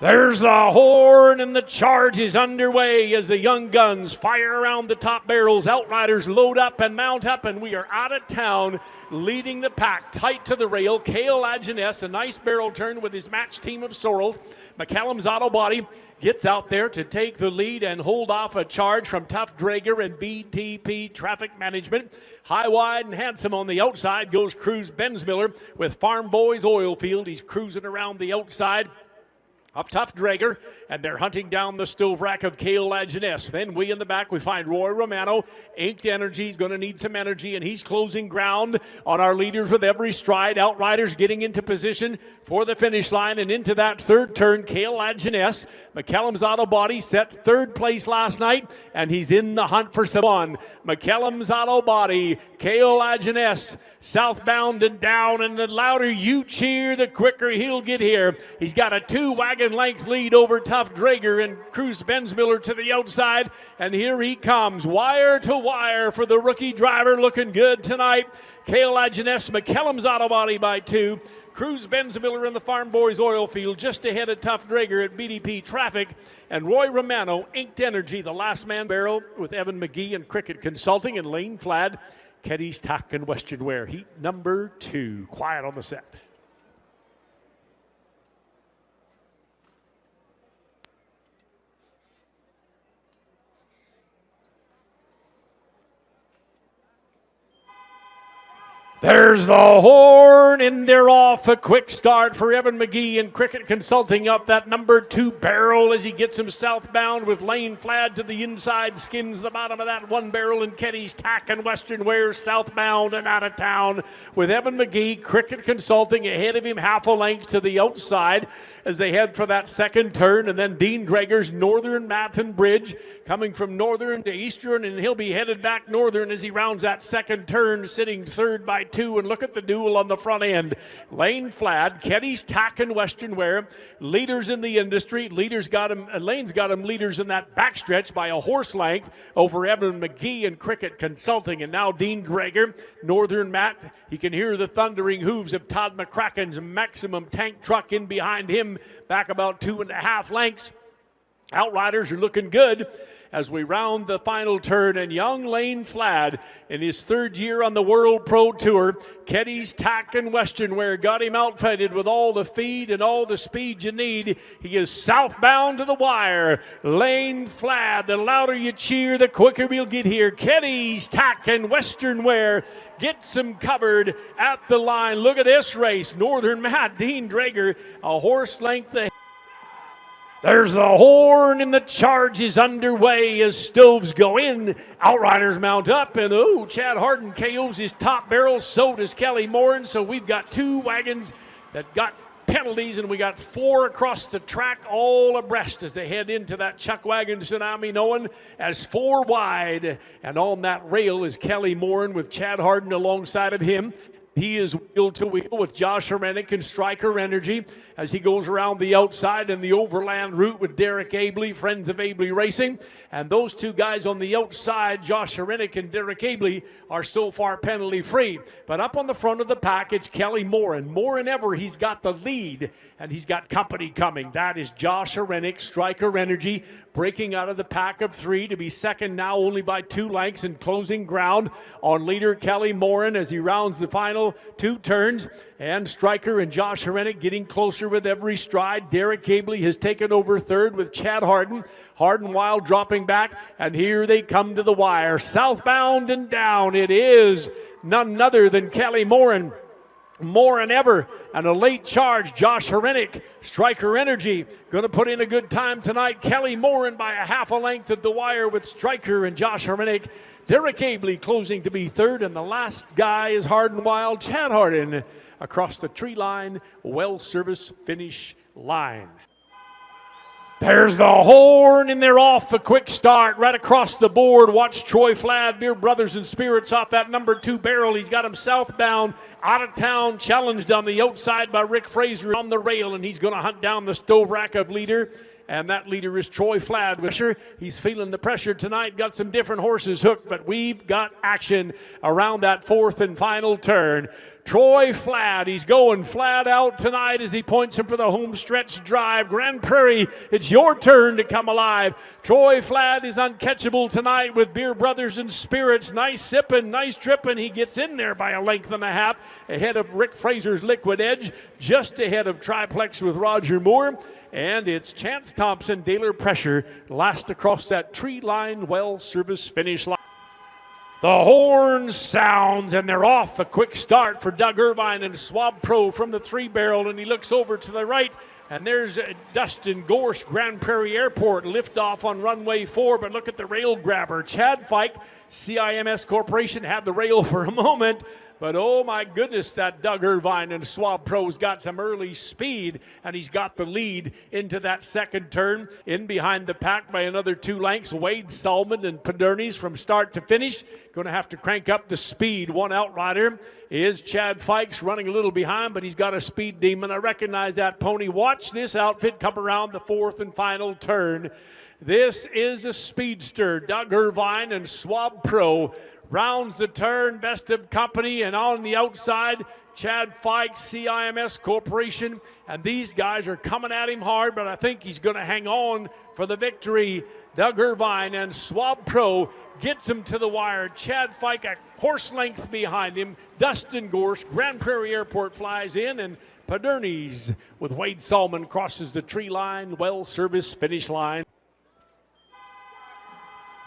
There's the horn, and the charge is underway as the young guns fire around the top barrels. Outriders load up and mount up, and we are out of town, leading the pack tight to the rail. Cale Lajeunesse, a nice barrel turn with his match team of sorrels. McCallum's Auto Body gets out there to take the lead and hold off a charge from Tough Drager and BTP Traffic Management. High, wide, and handsome on the outside goes Cruz Benzmiller with Farm Boys Oil Field. He's cruising around the outside of Tough Drager, and they're hunting down the stove rack of Cale Lajeunesse. Then we in the back, we find Roy Romano. Inked Energy is going to need some energy, and he's closing ground on our leaders with every stride. Outriders getting into position for the finish line, and into that third turn, Cale Lajeunesse. McCallum's Auto Body set third place last night, and he's in the hunt for someone. McCallum's Auto Body, Cale Lajeunesse, southbound and down, and the louder you cheer, the quicker he'll get here. He's got a 2-wagon length lead over Tough Drager and Cruz Benzmiller to the outside, and here he comes, wire to wire for the rookie driver, looking good tonight. Cale Lajeunesse, McCallum's Auto Body by 2. Cruz Benzmiller in the Farm Boys Oil Field just ahead of Tough Drager at BDP Traffic, and Roy Romano, Inked Energy, the last man barrel with Evan McGee and Cricket Consulting, and Lane Flad, Keddy's Tack and Western Wear. Heat number 2. Quiet on the set. There's the horn, and they're off. A quick start for Evan McGee and Cricket Consulting up that number 2 barrel as he gets him southbound with Lane Flad to the inside, skins the bottom of that 1 barrel, and Keddy's Tack and Western Wear southbound and out of town with Evan McGee, Cricket Consulting ahead of him half a length to the outside as they head for that second turn. And then Dean Drager's Northern Matin Bridge coming from northern to eastern, and he'll be headed back northern as he rounds that second turn, sitting third by 2. And look at the duel on the front end. Lane Flad, Keddy's Tack and Western Wear, leaders in the industry. Lane's got him leaders in that backstretch by a horse length over Evan McGee and Cricket Consulting. And now Dean Drager, Northern Matt. He can hear the thundering hooves of Todd McCracken's Maximum Tank Truck in behind him, back about 2.5 lengths. Outriders are looking good as we round the final turn, and young Lane Flad in his 3rd year on the World Pro Tour. Keddy's Tack and Western Wear got him outfitted with all the feed and all the speed you need. He is southbound to the wire. Lane Flad, the louder you cheer, the quicker we'll get here. Keddy's Tack and Western Wear gets him covered at the line. Look at this race. Northern Matt, Dean Drager, a horse length ahead. There's the horn, and the charge is underway as stoves go in. Outriders mount up, and Chad Harden KOs his top barrel. So does Kelly Morin. So we've got 2 wagons that got penalties, and we got 4 across the track all abreast as they head into that chuck wagon tsunami, known as 4 wide. And on that rail is Kelly Morin with Chad Harden alongside of him. He is wheel to wheel with Josh Herenick and Striker Energy as he goes around the outside in the overland route with Derek Abley, Friends of Abley Racing. And those 2 guys on the outside, Josh Herenick and Derek Abley, are so far penalty free. But up on the front of the pack, it's Kelly Morin. More than ever, he's got the lead, and he's got company coming. That is Josh Herenick, Striker Energy, breaking out of the pack of 3 to be second now only by 2 lengths, and closing ground on leader Kelly Morin as he rounds the final 2 turns. And Striker and Josh Herenick getting closer with every stride. Derek Abley has taken over 3rd with Chad Harden. Harden Wild dropping back, and here they come to the wire. Southbound and down, it is none other than Kelly Morin. More than ever, and a late charge. Josh Herenick, Striker Energy, going to put in a good time tonight. Kelly Morin by a half a length at the wire with Striker and Josh Herenick. Derek Abley closing to be 3rd, and the last guy is Harden Wild, Chad Harden, across the tree line, well service finish line. There's the horn, and they're off. A quick start right across the board. Watch Troy Flad, Beer Brothers and Spirits, off that number 2 barrel. He's got him southbound, out of town, challenged on the outside by Rick Fraser on the rail, and he's going to hunt down the stove rack of leader. And that leader is Troy Flad. He's feeling the pressure tonight. Got some different horses hooked, but we've got action around that 4th and final turn. Troy Fladd, he's going flat out tonight as he points him for the home stretch drive. Grande Prairie, it's your turn to come alive. Troy Fladd is uncatchable tonight with Beer Brothers and Spirits. Nice sipping, nice tripping. He gets in there by a length and a half ahead of Rick Fraser's Liquid Edge, just ahead of Triplex with Roger Moore. And it's Chance Thompson, Daler Pressure, last across that tree line, well service finish line. The horn sounds, and they're off. A quick start for Doug Irvine and Swab Pro from the 3-barrel, and he looks over to the right, and there's Dustin Gorse, Grande Prairie Airport, liftoff on runway 4, but look at the rail grabber. Chad Fike, CIMS Corporation, had the rail for a moment, but oh my goodness, that Doug Irvine and Swab Pro's got some early speed, and he's got the lead into that second turn. In behind the pack by another 2 lengths, Wade Salmon and Padernes from start to finish. Going to have to crank up the speed. One outrider is Chad Fikes, running a little behind, but he's got a speed demon. I recognize that pony. Watch this outfit come around the 4th and final turn. This is a speedster. Doug Irvine and Swab Pro rounds the turn, best of company, and on the outside, Chad Fikes, CIMS Corporation, and these guys are coming at him hard, but I think he's going to hang on for the victory. Doug Irvine and Swab Pro gets him to the wire. Chad Fike a horse length behind him. Dustin Gorse, Grande Prairie Airport flies in, and Padernes with Wade Salmon crosses the tree line, well service finish line.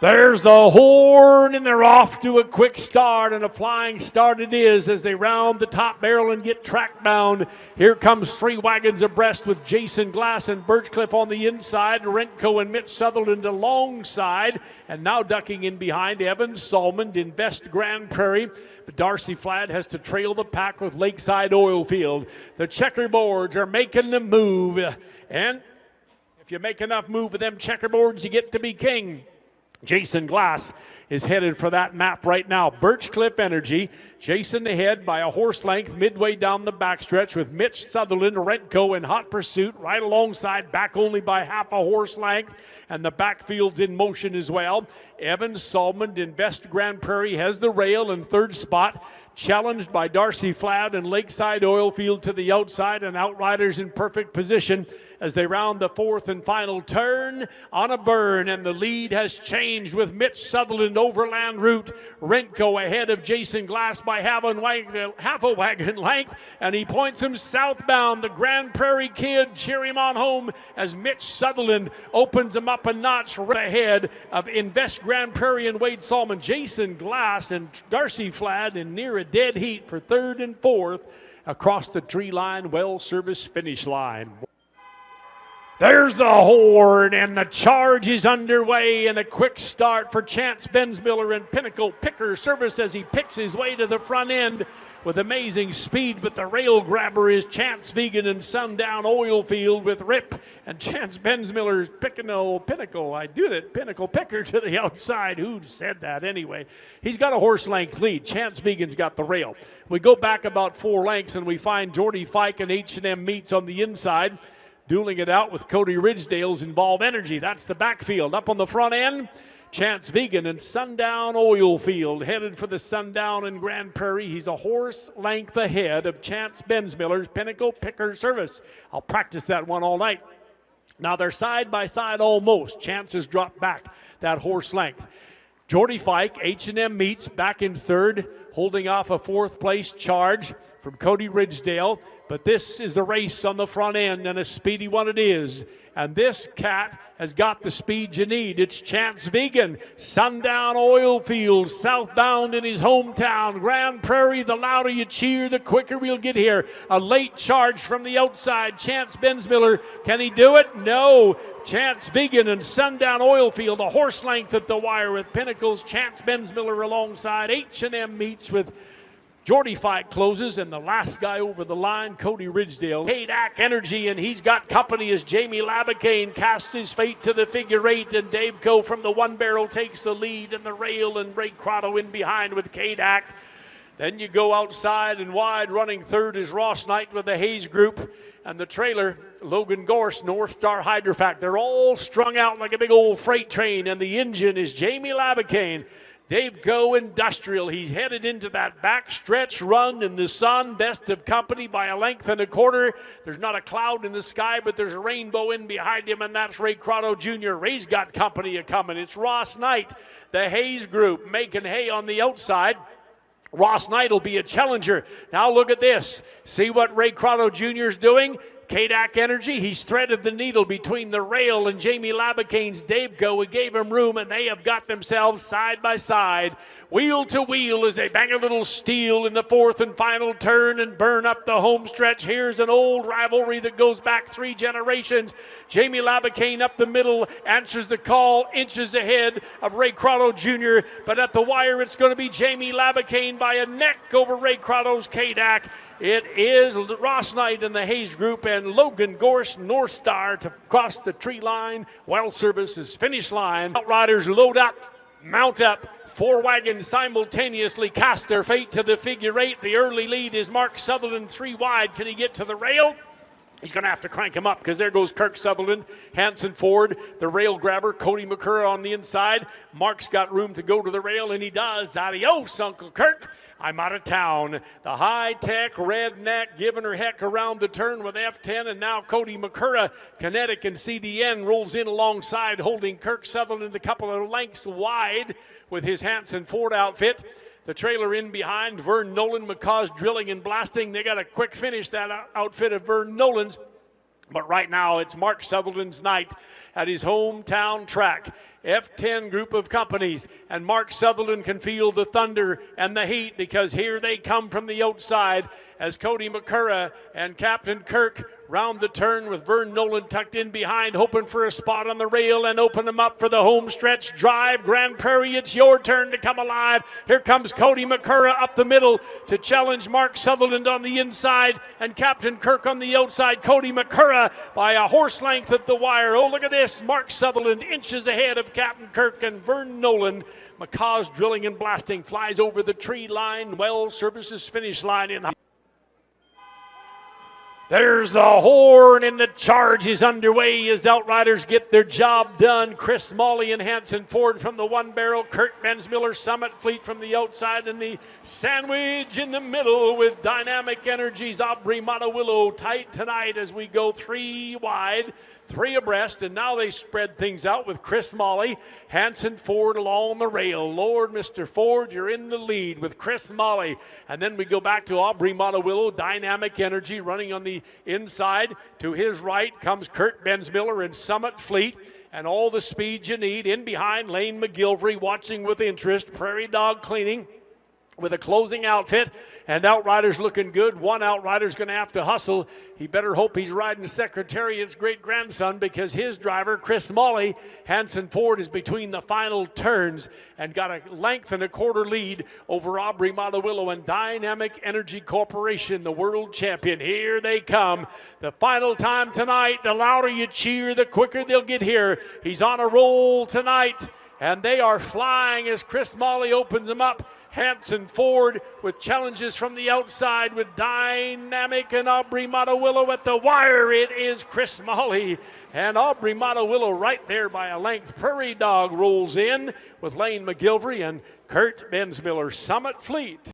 There's the horn, and they're off to a quick start, and a flying start it is as they round the top barrel and get track bound. Here comes 3 wagons abreast with Jason Glass and Birchcliff on the inside, Rentco and Mitch Sutherland alongside, and now ducking in behind Evan Salmon, Invest Grande Prairie. But Darcy Fladd has to trail the pack with Lakeside Oilfield. The checkerboards are making the move, and if you make enough move with them checkerboards, you get to be king. Jason Glass is headed for that map right now. Birchcliff Energy, Jason ahead by a horse length midway down the backstretch with Mitch Sutherland, Rentco in hot pursuit, right alongside, back only by half a horse length, and the backfield's in motion as well. Evan Salmon, Invest Grande Prairie, has the rail in 3rd spot, challenged by Darcy Fladd and Lakeside Oilfield to the outside, and Outriders in perfect position as they round the 4th and final turn on a burn, and the lead has changed with Mitch Sutherland overland route. Rentco ahead of Jason Glass by half a wagon length, and he points him southbound. The Grande Prairie Kid cheer him on home as Mitch Sutherland opens him up a notch right ahead of Invest Grande Prairie and Wade Salmon. Jason Glass and Darcy Fladd in near a dead heat for 3rd and 4th across the tree line, well service finish line. There's the horn, and the charge is underway, and a quick start for Chance Bensmiller and Pinnacle Picker Service as he picks his way to the front end with amazing speed, but the rail grabber is Chance Vegan and Sundown Oilfield with Rip, and Chance Bensmiller's Pinnacle Picker to the outside. Who said that anyway? He's got a horse length lead. Chance Vegan's got the rail. We go back about 4 lengths, and we find Jordy Fike and H&M Meats on the inside, dueling it out with Cody Ridgedale's Involve Energy. That's the backfield. Up on the front end, Chance Vegan and Sundown Oilfield headed for the Sundown in Grande Prairie. He's a horse length ahead of Chance Bensmiller's Pinnacle Picker Service. I'll practice that one all night. Now they're side by side almost. Chance has dropped back that horse length. Jordy Fike, H&M Meats back in 3rd, holding off a 4th place charge from Cody Ridgedale. But this is the race on the front end, and a speedy one it is. And this cat has got the speed you need. It's Chance Vegan, Sundown Oilfield, southbound in his hometown. Grande Prairie, the louder you cheer, the quicker we'll get here. A late charge from the outside. Chance Bensmiller, can he do it? No. Chance Vegan and Sundown Oilfield, a horse length at the wire with Pinnacle's Chance Bensmiller alongside. H&M Meats with Jordy Fike closes, and the last guy over the line, Cody Ridgedale. K-Dac Energy, and he's got company as Jamie Labicane casts his fate to the figure 8, and Dave Coe from the 1-barrel takes the lead, and the rail, and Ray Crotto in behind with K-Dac. Then you go outside and wide, running 3rd is Ross Knight with the Hayes Group, and the trailer, Logan Gorse, North Star Hydrofac. They're all strung out like a big old freight train, and the engine is Jamie Labicane. Dave Go Industrial. He's headed into that backstretch run in the sun. Best of company by a length and a quarter. There's not a cloud in the sky, but there's a rainbow in behind him, and that's Ray Crotto Jr. Ray's got company a-coming. It's Ross Knight, the Hayes group, making hay on the outside. Ross Knight will be a challenger. Now look at this. See what Ray Crotto Jr. is doing? Kadak Energy, he's threaded the needle between the rail and Jamie Labicane's Dave Go. We gave him room, and they have got themselves side by side, wheel to wheel, as they bang a little steel in the fourth and final turn and burn up the home stretch. Here's an old rivalry that goes back 3 generations. Jamie Labicane up the middle, answers the call, inches ahead of Ray Crotto Jr., but at the wire it's going to be Jamie Labicane by a neck over Ray Crotto's Kadak. It is Ross Knight and the Hayes Group and Logan Gorse North Star to cross the tree line. Well Services finish line. Outriders load up, mount up. 4 wagons simultaneously cast their fate to the figure 8. The early lead is Mark Sutherland 3 wide. Can he get to the rail? He's going to have to crank him up because there goes Kirk Sutherland, Hanson Ford, the rail grabber, Cody McCurra on the inside. Mark's got room to go to the rail, and he does. Adios, Uncle Kirk. I'm out of town. The high-tech redneck giving her heck around the turn with F10, and now Cody McCurra, Kinetic and CDN rolls in alongside, holding Kirk Sutherland a couple of lengths wide with his Hanson Ford outfit. The trailer in behind, Vern Nolan, McCaw's Drilling and Blasting. They got a quick finish, that outfit of Vern Nolan's. But right now, it's Mark Sutherland's night at his hometown track. F10 group of companies, and Mark Sutherland can feel the thunder and the heat because here they come from the outside as Cody McCurra and Captain Kirk round the turn with Vern Nolan tucked in behind, hoping for a spot on the rail and open them up for the home stretch drive. Grande Prairie, it's your turn to come alive. Here comes Cody McCurra up the middle to challenge Mark Sutherland on the inside and Captain Kirk on the outside. Cody McCurra by a horse length at the wire. Oh, look at this. Mark Sutherland inches ahead of Captain Kirk and Vern Nolan. McCaw's Drilling and Blasting flies over the tree line. Well Services finish line in the... There's the horn, and the charge is underway as Outriders get their job done. Chris Molly and Hanson Ford from the one barrel. Kurt Bensmiller, Summit Fleet from the outside, and the sandwich in the middle with Dynamic Energy's Aubrey Montewillow tight tonight as we go 3 wide, 3 abreast, and now they spread things out with Chris Molly, Hanson Ford along the rail. Lord, Mr. Ford, you're in the lead with Chris Molly. And then we go back to Aubrey Montewillow, Dynamic Energy running on the inside. To his right comes Kurt Bensmiller and Summit Fleet, and all the speed you need. In behind, Lane McGilvery watching with interest. Prairie Dog Cleaning with a closing outfit, and Outriders looking good. One Outrider's going to have to hustle. He better hope he's riding Secretariat's great-grandson because his driver, Chris Molly, Hanson Ford, is between the final turns and got a length and a quarter lead over Aubrey Montewillow and Dynamic Energy Corporation, the world champion. Here they come. The final time tonight. The louder you cheer, the quicker they'll get here. He's on a roll tonight, and they are flying as Chris Molly opens them up. Hanson Ford with challenges from the outside with Dynamic and Aubrey Montewillow at the wire. It is Chris Molly and Aubrey Montewillow right there by a length. Prairie Dog rolls in with Lane McGilvery and Kurt Bensmiller. Summit Fleet